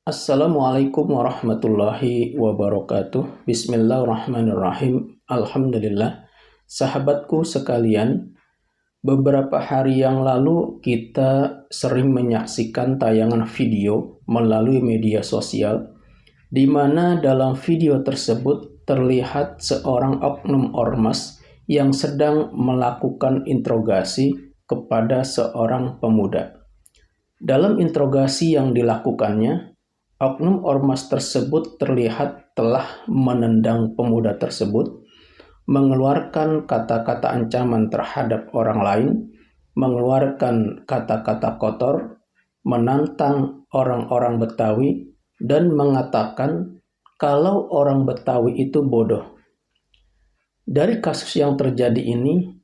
Assalamualaikum warahmatullahi wabarakatuh. Bismillahirrahmanirrahim. Alhamdulillah. Sahabatku sekalian, beberapa hari yang lalu kita sering menyaksikan tayangan video melalui media sosial, di mana dalam video tersebut terlihat seorang oknum ormas yang sedang melakukan interogasi kepada seorang pemuda. Dalam interogasi yang dilakukannya, oknum ormas tersebut terlihat telah menendang pemuda tersebut, mengeluarkan kata-kata ancaman terhadap orang lain, mengeluarkan kata-kata kotor, menantang orang-orang Betawi, dan mengatakan kalau orang Betawi itu bodoh. Dari kasus yang terjadi ini,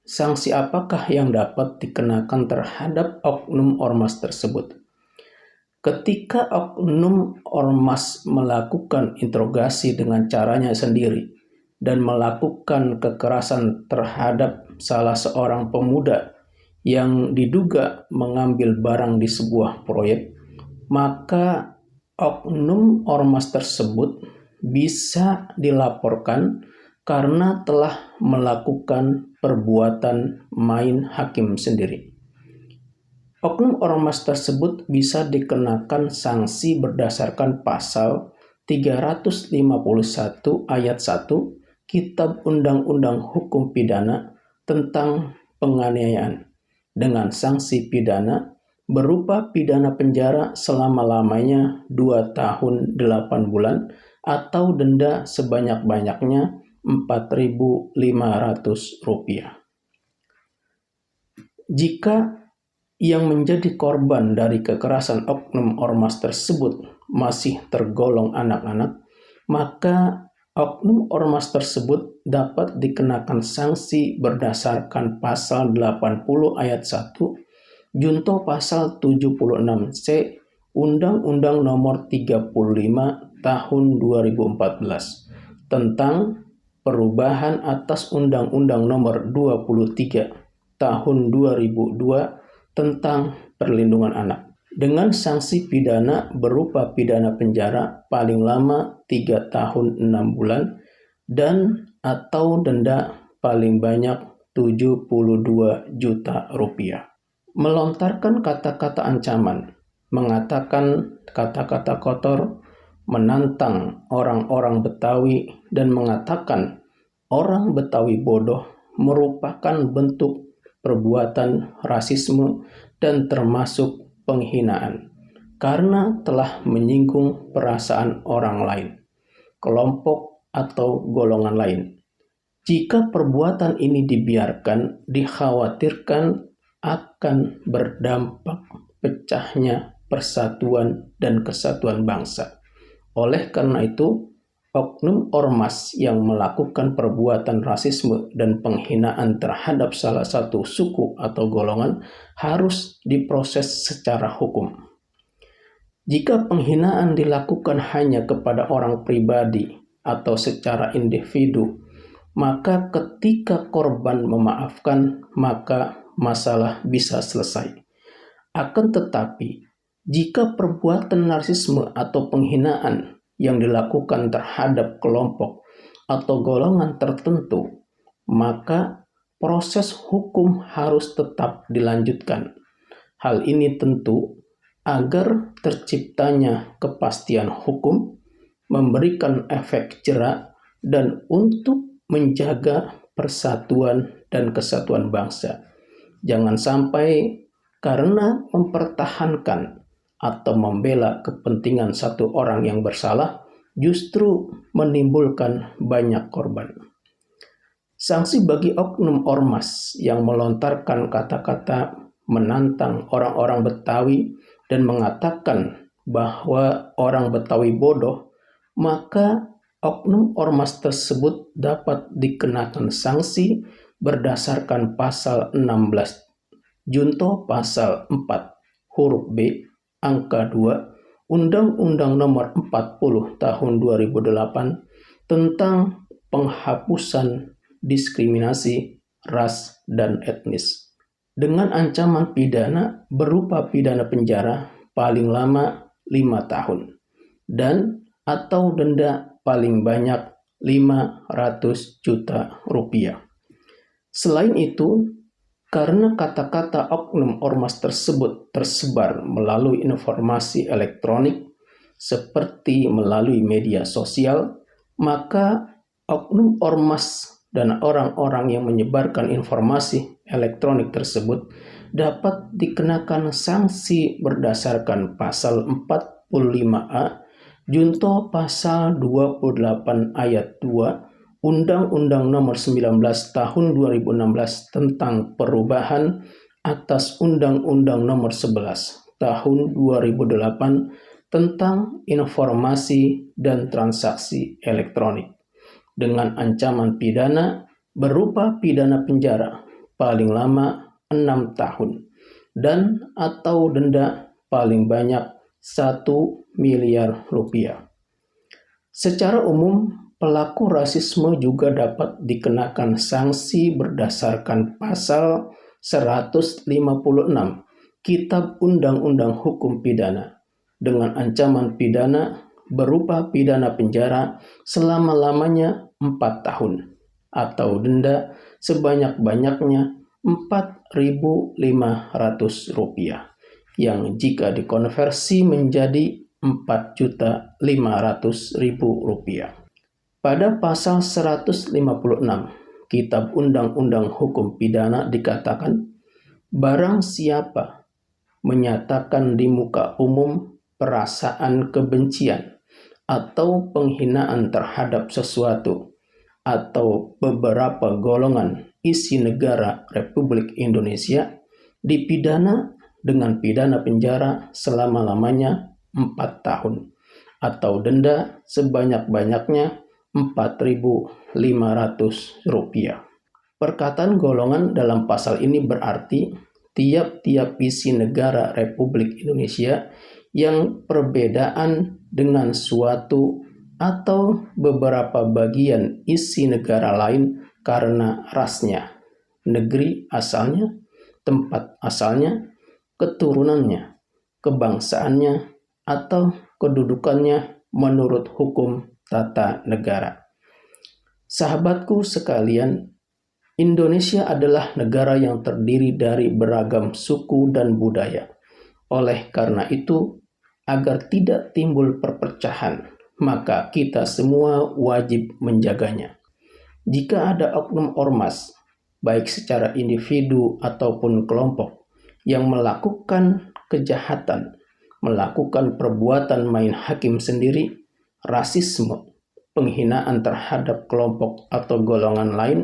sanksi apakah yang dapat dikenakan terhadap oknum ormas tersebut? Ketika oknum ormas melakukan interogasi dengan caranya sendiri dan melakukan kekerasan terhadap salah seorang pemuda yang diduga mengambil barang di sebuah proyek, maka oknum ormas tersebut bisa dilaporkan karena telah melakukan perbuatan main hakim sendiri. Oknum ormas tersebut bisa dikenakan sanksi berdasarkan pasal 351 ayat 1 Kitab Undang-Undang Hukum Pidana tentang penganiayaan dengan sanksi pidana berupa pidana penjara selama-lamanya 2 tahun 8 bulan atau denda sebanyak-banyaknya Rp4.500. Jika yang menjadi korban dari kekerasan oknum ormas tersebut masih tergolong anak-anak, maka oknum ormas tersebut dapat dikenakan sanksi berdasarkan pasal 80 ayat 1 junto pasal 76C Undang-Undang Nomor 35 Tahun 2014 tentang perubahan atas Undang-Undang Nomor 23 Tahun 2002 tentang perlindungan anak, dengan sanksi pidana berupa pidana penjara paling lama 3 tahun 6 bulan dan atau denda paling banyak Rp72 juta. Melontarkan kata-kata ancaman, mengatakan kata-kata kotor, menantang orang-orang Betawi, dan mengatakan orang Betawi bodoh merupakan bentuk perbuatan rasisme dan termasuk penghinaan karena telah menyinggung perasaan orang lain, kelompok atau golongan lain. Jika perbuatan ini dibiarkan, dikhawatirkan akan berdampak pecahnya persatuan dan kesatuan bangsa. Oleh karena itu, oknum ormas yang melakukan perbuatan rasisme dan penghinaan terhadap salah satu suku atau golongan harus diproses secara hukum. Jika penghinaan dilakukan hanya kepada orang pribadi atau secara individu, maka ketika korban memaafkan, maka masalah bisa selesai. Akan tetapi, jika perbuatan rasisme atau penghinaan yang dilakukan terhadap kelompok atau golongan tertentu, maka proses hukum harus tetap dilanjutkan. Hal ini tentu agar terciptanya kepastian hukum, memberikan efek jera, dan untuk menjaga persatuan dan kesatuan bangsa. Jangan sampai karena mempertahankan atau membela kepentingan satu orang yang bersalah, justru menimbulkan banyak korban. Sanksi bagi oknum ormas yang melontarkan kata-kata menantang orang-orang Betawi dan mengatakan bahwa orang Betawi bodoh, maka oknum ormas tersebut dapat dikenakan sanksi berdasarkan pasal 16 junto pasal 4 huruf B angka 2 Undang-Undang Nomor 40 Tahun 2008 tentang penghapusan diskriminasi ras dan etnis, dengan ancaman pidana berupa pidana penjara paling lama 5 tahun. dan atau denda paling banyak 500 juta rupiah. Selain itu, karena kata-kata oknum ormas tersebut tersebar melalui informasi elektronik seperti melalui media sosial, maka oknum ormas dan orang-orang yang menyebarkan informasi elektronik tersebut dapat dikenakan sanksi berdasarkan pasal 45A junto pasal 28 ayat 2 Undang-Undang Nomor 19 Tahun 2016 tentang perubahan atas Undang-Undang Nomor 11 Tahun 2008 tentang informasi dan transaksi elektronik dengan ancaman pidana berupa pidana penjara paling lama 6 tahun dan atau denda paling banyak 1 miliar rupiah. Secara umum, pelaku rasisme juga dapat dikenakan sanksi berdasarkan pasal 156 Kitab Undang-Undang Hukum Pidana dengan ancaman pidana berupa pidana penjara selama-lamanya 4 tahun atau denda sebanyak-banyaknya 4.500 rupiah yang jika dikonversi menjadi 4.500.000 rupiah. Pada pasal 156 Kitab Undang-Undang Hukum Pidana dikatakan, barang siapa menyatakan di muka umum perasaan kebencian atau penghinaan terhadap sesuatu atau beberapa golongan isi negara Republik Indonesia dipidana dengan pidana penjara selama-lamanya 4 tahun atau denda sebanyak-banyaknya 4.500 rupiah. Perkataan golongan dalam pasal ini berarti tiap-tiap isi negara Republik Indonesia yang perbedaan dengan suatu atau beberapa bagian isi negara lain karena rasnya, negeri asalnya, tempat asalnya, keturunannya, kebangsaannya, atau kedudukannya menurut hukum tata negara. Sahabatku sekalian, Indonesia adalah negara yang terdiri dari beragam suku dan budaya. Oleh karena itu, agar tidak timbul perpecahan, maka kita semua wajib menjaganya. Jika ada oknum ormas, baik secara individu ataupun kelompok, yang melakukan kejahatan, melakukan perbuatan main hakim sendiri, rasisme, penghinaan terhadap kelompok atau golongan lain,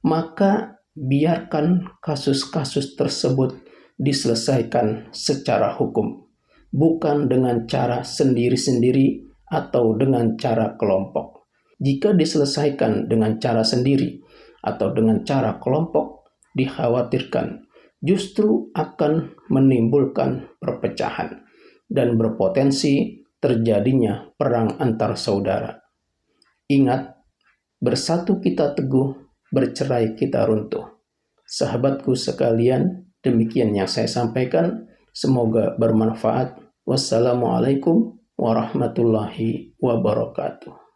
maka biarkan kasus-kasus tersebut diselesaikan secara hukum, bukan dengan cara sendiri-sendiri atau dengan cara kelompok. Jika diselesaikan dengan cara sendiri atau dengan cara kelompok, dikhawatirkan justru akan menimbulkan perpecahan dan berpotensi terjadinya perang antar saudara. Ingat, bersatu kita teguh, bercerai kita runtuh. Sahabatku sekalian, demikian yang saya sampaikan. Semoga bermanfaat. Wassalamualaikum warahmatullahi wabarakatuh.